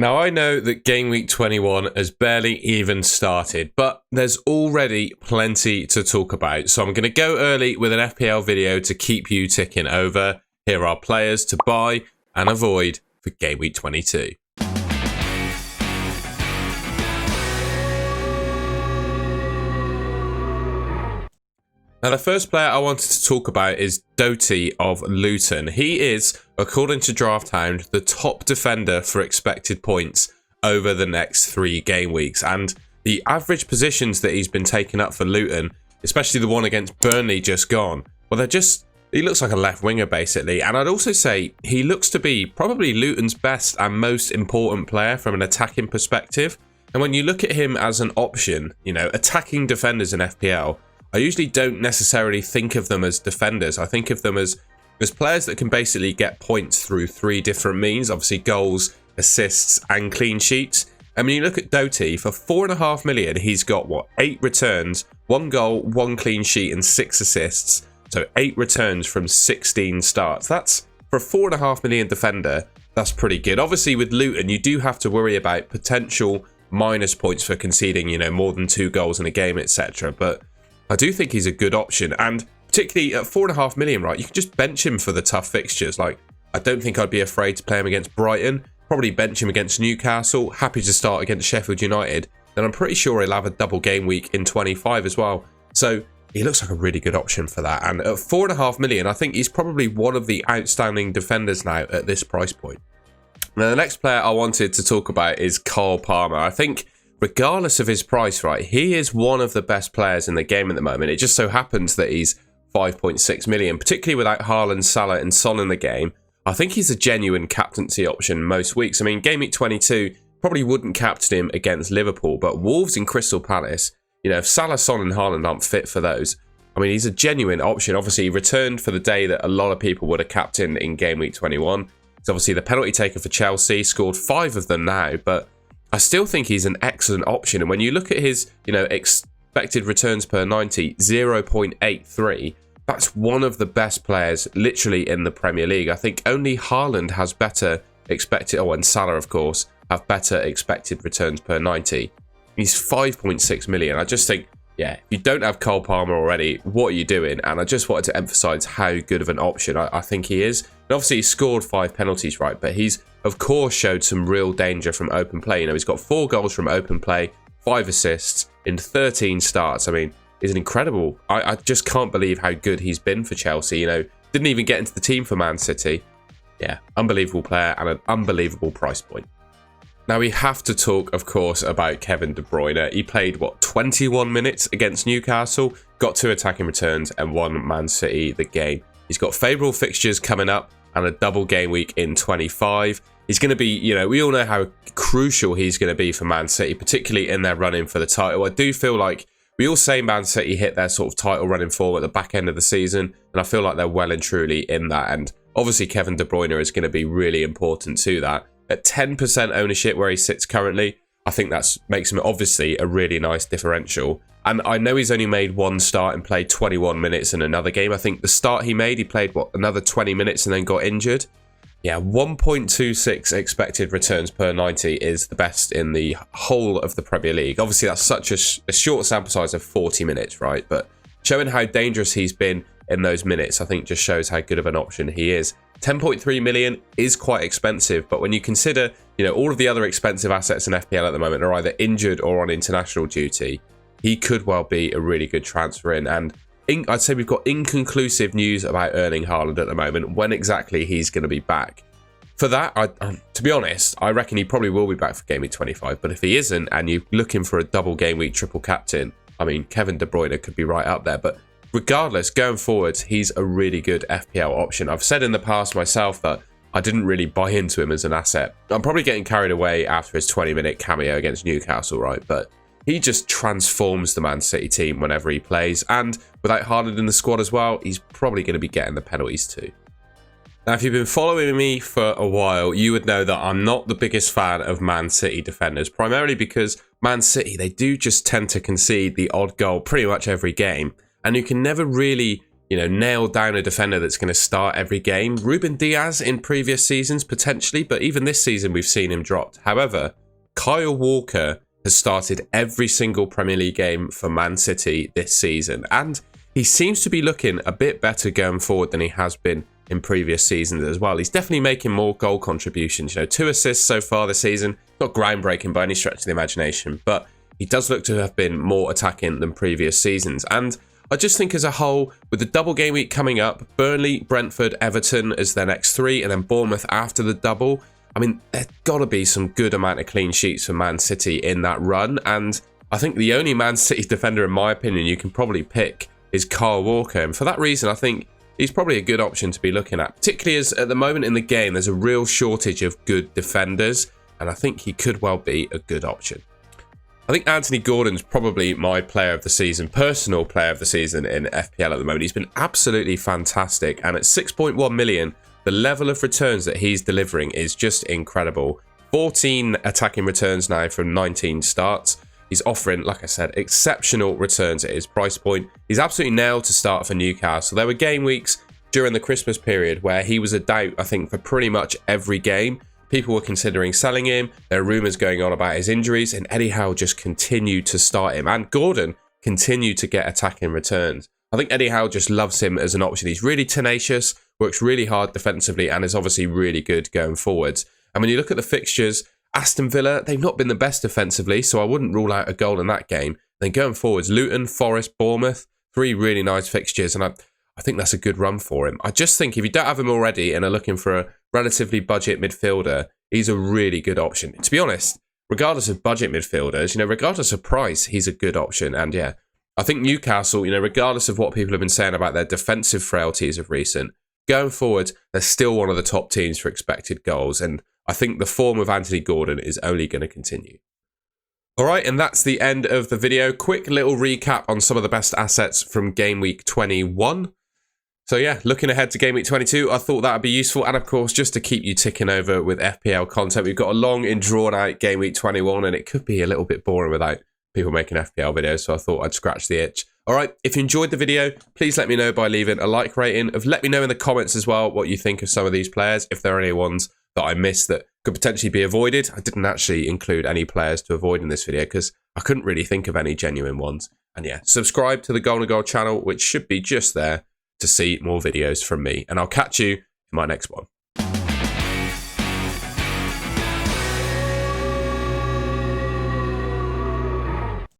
Now, I know that Game Week 21 has barely even started, but there's already plenty to talk about. So I'm going to go early with an FPL video to keep you ticking over. Here are players to buy and avoid for Game Week 22. Now, the first player I wanted to talk about is Doty of Luton. He is, according to DraftHound, the top defender for expected points over the next 3 game weeks. And the average positions that he's been taking up for Luton, especially the one against Burnley just gone, well, he looks like a left winger, basically. And I'd also say he looks to be probably Luton's best and most important player from an attacking perspective. And when you look at him as an option, attacking defenders in FPL, I usually don't necessarily think of them as defenders. I think of them as players that can basically get points through 3 different means. Obviously, goals, assists, and clean sheets. I mean, you look at Doty, for 4.5 million, he's got, 8 returns, 1 goal, 1 clean sheet, and 6 assists. So 8 returns from 16 starts. That's, for a 4.5 million defender, that's pretty good. Obviously, with Luton, you do have to worry about potential minus points for conceding, more than 2 goals in a game, etc. But I do think he's a good option, and particularly at 4.5 million, right, you can just bench him for the tough fixtures. Like, I don't think I'd be afraid to play him against Brighton, probably bench him against Newcastle, happy to start against Sheffield United, and I'm pretty sure he'll have a double game week in 25 as well. So he looks like a really good option for that, and at 4.5 million, I think he's probably one of the outstanding defenders now at this price point. Now, the next player I wanted to talk about is Cole Palmer. I think, regardless of his price, right, he is one of the best players in the game at the moment. It just so happens that he's 5.6 million, particularly without Haaland, Salah and Son in the game. I think he's a genuine captaincy option most weeks. I mean, Game Week 22 probably wouldn't captain him against Liverpool, but Wolves and Crystal Palace, if Salah, Son and Haaland aren't fit for those, I mean, he's a genuine option. Obviously, he returned for the day that a lot of people would have captained in Game Week 21. He's obviously the penalty taker for Chelsea, scored 5 of them now, but I still think he's an excellent option. And when you look at his, expected returns per 90, 0.83, that's one of the best players literally in the Premier League. I think only Haaland has better expected, and Salah, of course, have better expected returns per 90. He's 5.6 million. I just think, if you don't have Cole Palmer already, what are you doing? And I just wanted to emphasise how good of an option I think he is. And obviously, he scored 5 penalties, right? But he's, of course, showed some real danger from open play. He's got 4 goals from open play, 5 assists in 13 starts. I mean, he's an incredible. I just can't believe how good he's been for Chelsea. Didn't even get into the team for Man City. Yeah, unbelievable player and an unbelievable price point. Now, we have to talk, of course, about Kevin De Bruyne. He played, 21 minutes against Newcastle, got 2 attacking returns and 1 Man City the game. He's got favourable fixtures coming up and a double game week in 25. He's going to be, we all know how crucial he's going to be for Man City, particularly in their run-in for the title. I do feel like we all say Man City hit their sort of title running form at the back end of the season, and I feel like they're well and truly in that. And obviously, Kevin De Bruyne is going to be really important to that. At 10% ownership where he sits currently, I think that makes him obviously a really nice differential. And I know he's only made 1 start and played 21 minutes in another game. I think the start he made, he played, another 20 minutes and then got injured. Yeah, 1.26 expected returns per 90 is the best in the whole of the Premier League. Obviously, that's such a short sample size of 40 minutes, right? But showing how dangerous he's been in those minutes, I think just shows how good of an option he is. 10.3 million is quite expensive, but when you consider, all of the other expensive assets in FPL at the moment are either injured or on international duty, he could well be a really good transfer in. And I'd say we've got inconclusive news about Erling Haaland at the moment, when exactly he's going to be back. For that, to be honest, I reckon he probably will be back for Game Week 25, but if he isn't and you're looking for a double game week triple captain, I mean, Kevin De Bruyne could be right up there. But regardless, going forwards, he's a really good FPL option. I've said in the past myself that I didn't really buy into him as an asset. I'm probably getting carried away after his 20-minute cameo against Newcastle, right? But he just transforms the Man City team whenever he plays. And without Haaland in the squad as well, he's probably going to be getting the penalties too. Now, if you've been following me for a while, you would know that I'm not the biggest fan of Man City defenders, primarily because Man City, they do just tend to concede the odd goal pretty much every game. And you can never really you know, nail down a defender that's going to start every game. Ruben Diaz in previous seasons, potentially, but even this season we've seen him dropped. However, Kyle Walker has started every single Premier League game for Man City this season, and he seems to be looking a bit better going forward than he has been in previous seasons as well. He's definitely making more goal contributions. You know, 2 assists so far this season. Not groundbreaking by any stretch of the imagination, but he does look to have been more attacking than previous seasons. And I just think as a whole, with the double game week coming up, Burnley, Brentford, Everton as their next 3, and then Bournemouth after the double, I mean, there's got to be some good amount of clean sheets for Man City in that run. And I think the only Man City defender, in my opinion, you can probably pick is Kyle Walker. And for that reason, I think he's probably a good option to be looking at, particularly as at the moment in the game, there's a real shortage of good defenders. And I think he could well be a good option. I think Anthony Gordon's probably my player of the season, personal player of the season in FPL at the moment. He's been absolutely fantastic. And at 6.1 million, the level of returns that he's delivering is just incredible. 14 attacking returns now from 19 starts. He's offering, like I said, exceptional returns at his price point. He's absolutely nailed to start for Newcastle. There were game weeks during the Christmas period where he was a doubt, I think, for pretty much every game. People were considering selling him. There are rumours going on about his injuries, and Eddie Howe just continued to start him. And Gordon continued to get attacking returns. I think Eddie Howe just loves him as an option. He's really tenacious, works really hard defensively, and is obviously really good going forwards. And when you look at the fixtures, Aston Villa, they've not been the best defensively, so I wouldn't rule out a goal in that game. Then going forwards, Luton, Forest, Bournemouth, 3 really nice fixtures, and I think that's a good run for him. I just think if you don't have him already and are looking for a relatively budget midfielder, he's a really good option. To be honest, regardless of budget midfielders, you know, regardless of price, he's a good option. And yeah, I think Newcastle, you know, regardless of what people have been saying about their defensive frailties of recent, going forward, they're still one of the top teams for expected goals. And I think the form of Anthony Gordon is only going to continue. All right, and that's the end of the video. Quick little recap on some of the best assets from Game Week 21. So yeah, looking ahead to Game Week 22, I thought that would be useful. And of course, just to keep you ticking over with FPL content, we've got a long and drawn out Game Week 21, and it could be a little bit boring without people making FPL videos. So I thought I'd scratch the itch. All right, if you enjoyed the video, please let me know by leaving a like rating. Let me know in the comments as well what you think of some of these players, if there are any ones that I missed that could potentially be avoided. I didn't actually include any players to avoid in this video because I couldn't really think of any genuine ones. And yeah, subscribe to the Golden Goal channel, which should be just there, to see more videos from me. And I'll catch you in my next one.